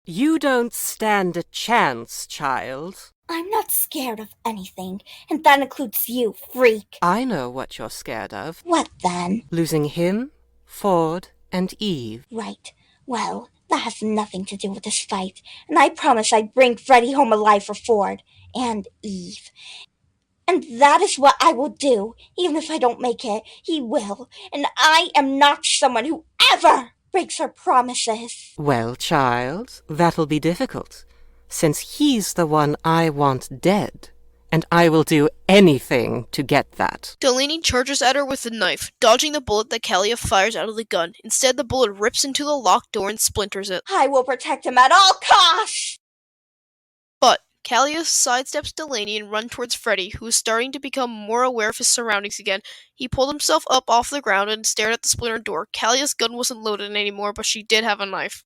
You don't stand a chance, child. I'm not scared of anything, and that includes you, freak. I know what you're scared of. What then? Losing him, Ford, and Eve. Right. Well, that has nothing to do with this fight, and I promise I'd bring Freddie home alive for Ford and Eve. And that is what I will do. Even if I don't make it, he will. And I am not someone who ever breaks her promises. Well, child, that'll be difficult, since he's the one I want dead, and I will do anything to get that. Delaney charges at her with a knife, dodging the bullet that Kalia fires out of the gun. Instead, the bullet rips into the locked door and splinters it. I will protect him at all costs! But Kalia sidesteps Delaney and runs towards Freddie, who is starting to become more aware of his surroundings again. He pulled himself up off the ground and stared at the splintered door. Kalia's gun wasn't loaded anymore, but she did have a knife.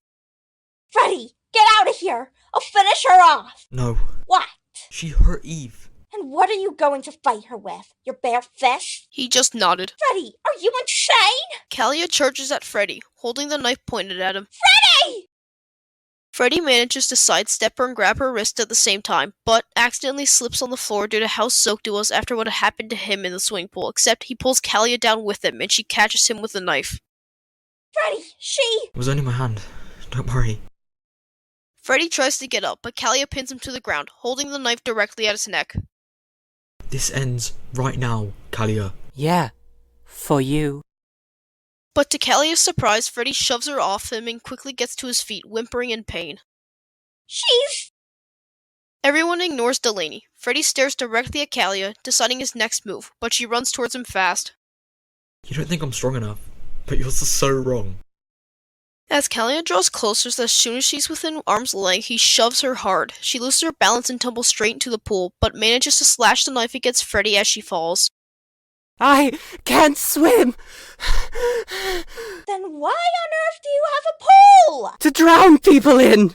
Freddie, get out of here! I'll finish her off! No. What? She hurt Eve. And what are you going to fight her with? Your bare fist? He just nodded. Freddie, are you insane? Kalia charges at Freddie, holding the knife pointed at him. Freddie! Freddie manages to sidestep her and grab her wrist at the same time, but accidentally slips on the floor due to how soaked it was after what had happened to him in the swimming pool, except he pulls Kalia down with him and she catches him with the knife. Freddie, she... It was only my hand. Don't worry. Freddie tries to get up, but Kalia pins him to the ground, holding the knife directly at his neck. This ends right now, Kalia. Yeah, for you. But to Kalia's surprise, Freddie shoves her off him and quickly gets to his feet, whimpering in pain. She's... Everyone ignores Delaney. Freddie stares directly at Kalia, deciding his next move, but she runs towards him fast. You don't think I'm strong enough, but you're so wrong. As Kalia draws closer, as soon as she's within arm's length, he shoves her hard. She loses her balance and tumbles straight into the pool, but manages to slash the knife against Freddie as she falls. I can't swim! Then why on earth do you have a pool? To drown people in!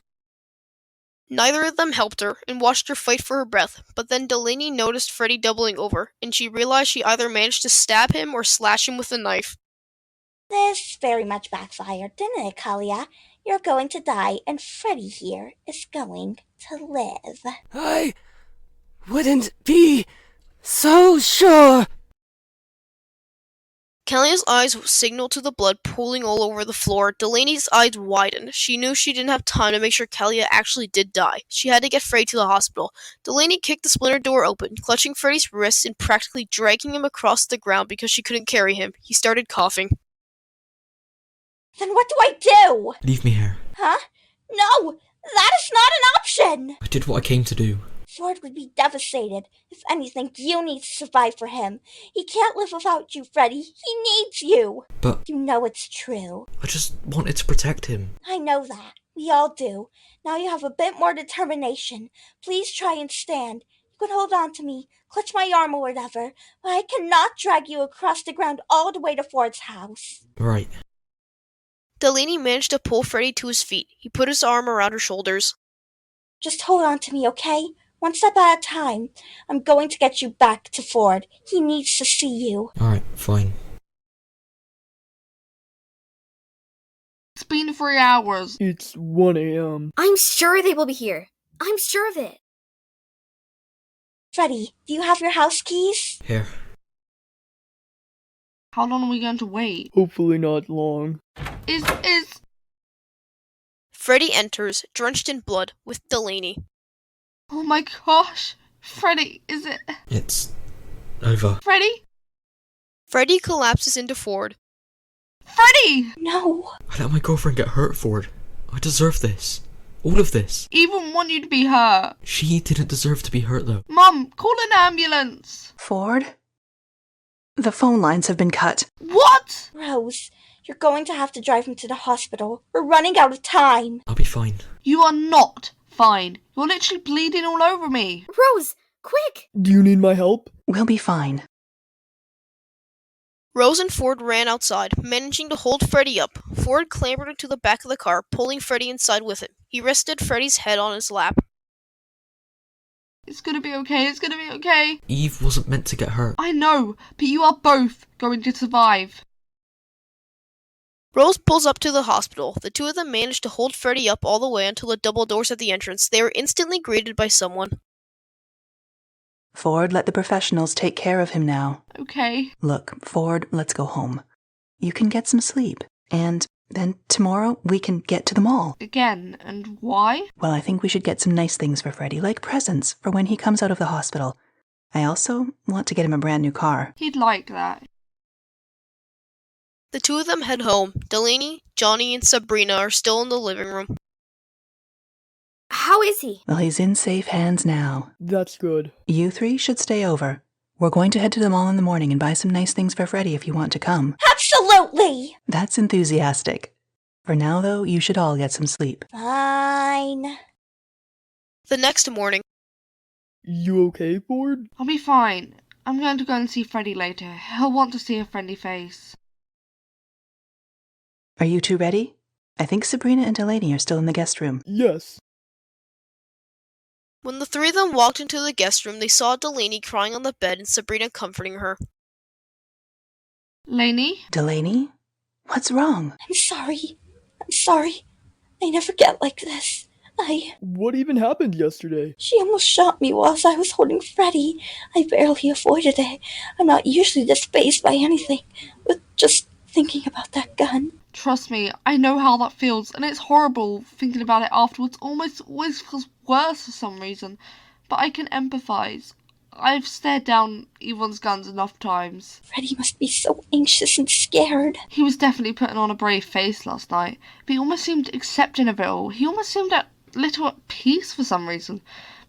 Neither of them helped her, and watched her fight for her breath, but then Delaney noticed Freddie doubling over, and she realized she either managed to stab him or slash him with a knife. This very much backfired, didn't it, Kalia? You're going to die, and Freddie here is going to live. I wouldn't be so sure. Kalia's eyes signaled to the blood pooling all over the floor. Delaney's eyes widened. She knew she didn't have time to make sure Kalia actually did die. She had to get Freddie to the hospital. Delaney kicked the splintered door open, clutching Freddie's wrists and practically dragging him across the ground because she couldn't carry him. He started coughing. Then what do I do? Leave me here. Huh? No! That is not an option! I did what I came to do. Ford would be devastated. If anything, you need to survive for him. He can't live without you, Freddie. He needs you. But You know it's true. I just wanted to protect him. I know that. We all do. Now you have a bit more determination. Please try and stand. You can hold on to me, clutch my arm or whatever, but I cannot drag you across the ground all the way to Ford's house. Right. Delaney managed to pull Freddie to his feet. He put his arm around her shoulders. Just hold on to me, okay? One step at a time. I'm going to get you back to Ford. He needs to see you. Alright, fine. It's been 3 hours. It's 1 a.m. I'm sure they will be here. I'm sure of it. Freddie, do you have your house keys? Here. How long are we going to wait? Hopefully not long. Is... Freddie enters, drenched in blood, with Delaney. Oh my gosh. Freddie, is it... It's over. Freddie? Freddie collapses into Ford. Freddie! No. I let my girlfriend get hurt for it. I deserve this. All of this. Even want you to be hurt. She didn't deserve to be hurt though. Mum, call an ambulance. Ford? The phone lines have been cut. What? Rose, you're going to have to drive him to the hospital. We're running out of time. I'll be fine. You are not fine. You're literally bleeding all over me. Rose, quick! Do you need my help? We'll be fine. Rose and Ford ran outside, managing to hold Freddie up. Ford clambered into the back of the car, pulling Freddie inside with him. He rested Freddie's head on his lap. It's gonna be okay, it's gonna be okay. Eve wasn't meant to get hurt. I know, but you are both going to survive. Rose pulls up to the hospital. The two of them manage to hold Freddie up all the way until the double doors at the entrance. They are instantly greeted by someone. Ford, let the professionals take care of him now. Okay. Look, Ford, let's go home. You can get some sleep. And then tomorrow we can get to the mall. Again, and why? Well, I think we should get some nice things for Freddie, like presents for when he comes out of the hospital. I also want to get him a brand new car. He'd like that. The two of them head home. Delaney, Johnny, and Sabrina are still in the living room. How is he? Well, he's in safe hands now. That's good. You three should stay over. We're going to head to the mall in the morning and buy some nice things for Freddie if you want to come. Absolutely! That's enthusiastic. For now, though, you should all get some sleep. Fine. The next morning, You okay, Ford? I'll be fine. I'm going to go and see Freddie later. He'll want to see a friendly face. Are you two ready? I think Sabrina and Delaney are still in the guest room. Yes. when the three of them walked into the guest room, they saw Delaney crying on the bed and Sabrina comforting her. Lainey? Delaney? What's wrong? I'm sorry. I never get like this. What even happened yesterday? She almost shot me whilst I was holding Freddie. I barely avoided it. I'm not usually this phased by anything, but just thinking about that gun. Trust me, I know how that feels, and it's horrible thinking about it afterwards. Almost always feels worse for some reason, but I can empathise. I've stared down Yvonne's guns enough times. Freddie must be so anxious and scared. He was definitely putting on a brave face last night, but he almost seemed accepting of it all. He almost seemed a little at peace for some reason.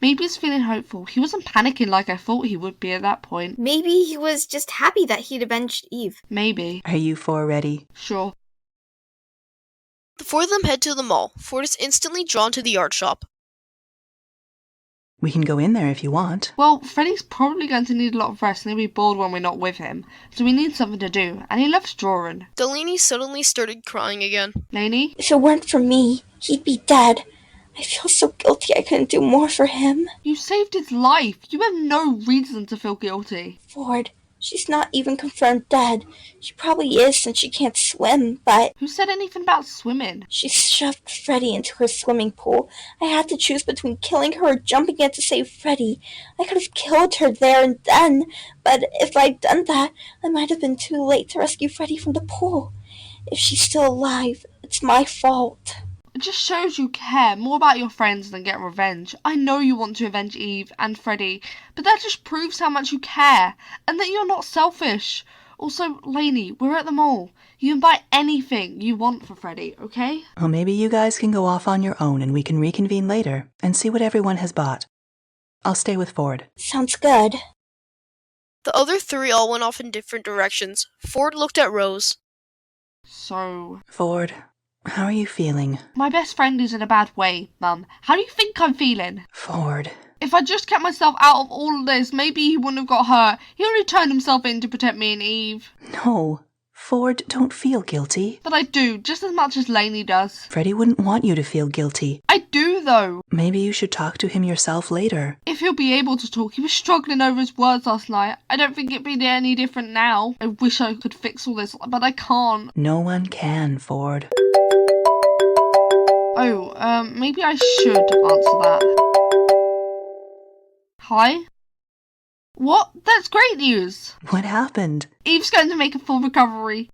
Maybe he's feeling hopeful. He wasn't panicking like I thought he would be at that point. Maybe he was just happy that he'd avenged Eve. Maybe. Are you four ready? Sure. The four of them head to the mall. Ford is instantly drawn to the art shop. We can go in there if you want. Well, Freddie's probably going to need a lot of rest and he'll be bored when we're not with him, so we need something to do, and he loves drawing. Delaney suddenly started crying again. Lainey? If it weren't for me, he'd be dead. I feel so guilty I couldn't do more for him. You saved his life. You have no reason to feel guilty. Ford, she's not even confirmed dead. She probably is since she can't swim, but Who said anything about swimming? she shoved Freddie into her swimming pool. I had to choose between killing her or jumping in to save Freddie. I could have killed her there and then, but if I'd done that, I might have been too late to rescue Freddie from the pool. If she's still alive, it's my fault. It just shows you care more about your friends than get revenge. I know you want to avenge Eve and Freddie, but that just proves how much you care, and that you're not selfish. Also, Lainey, we're at the mall. You can buy anything you want for Freddie, okay? Well, maybe you guys can go off on your own and we can reconvene later and see what everyone has bought. I'll stay with Ford. Sounds good. The other three all went off in different directions. Ford looked at Rose. So, Ford, how are you feeling? my best friend is in a bad way, Mum. How do you think I'm feeling? Ford. If I just kept myself out of all of this, maybe he wouldn't have got hurt. He only turned himself in to protect me and Eve. No. Ford, don't feel guilty. But I do, just as much as Lainey does. Freddie wouldn't want you to feel guilty. I do, though. Maybe you should talk to him yourself later. If he'll be able to talk, he was struggling over his words last night. I don't think it'd be any different now. I wish I could fix all this, but I can't. No one can, Ford. Oh, maybe I should answer that. Hi? What? That's great news! What happened? Eve's going to make a full recovery.